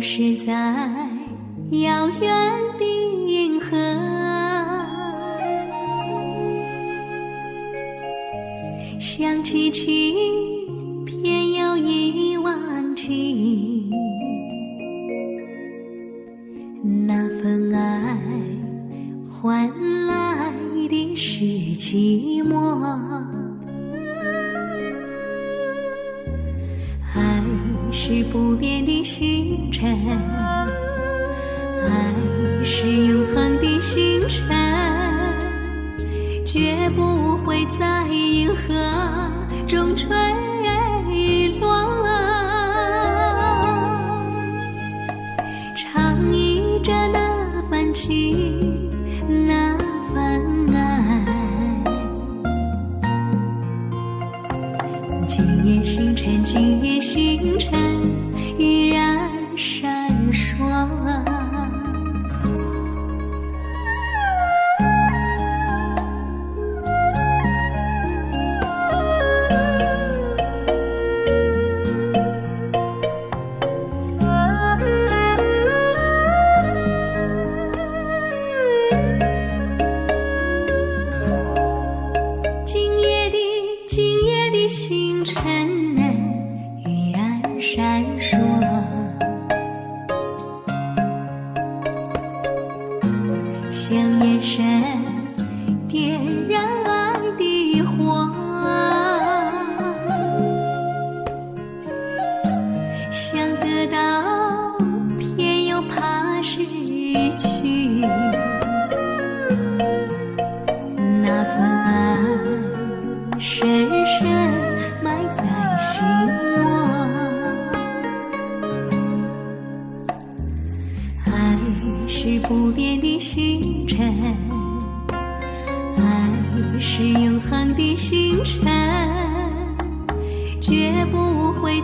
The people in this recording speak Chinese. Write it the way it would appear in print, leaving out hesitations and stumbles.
是在遥远的银河，想起情，偏又已忘记那份爱，换来的是寂寞。爱是不变的星辰，爱是永恒的星辰，绝不会在银河中坠落。唱忆着那份情，那份爱，今夜星辰，今夜星辰依然闪烁。今夜的星辰依然闪烁，像眼神点燃爱的火，想得到偏又怕失去，那份爱深深埋在心窝。爱是不变的星辰，爱是永恒的星辰，绝不会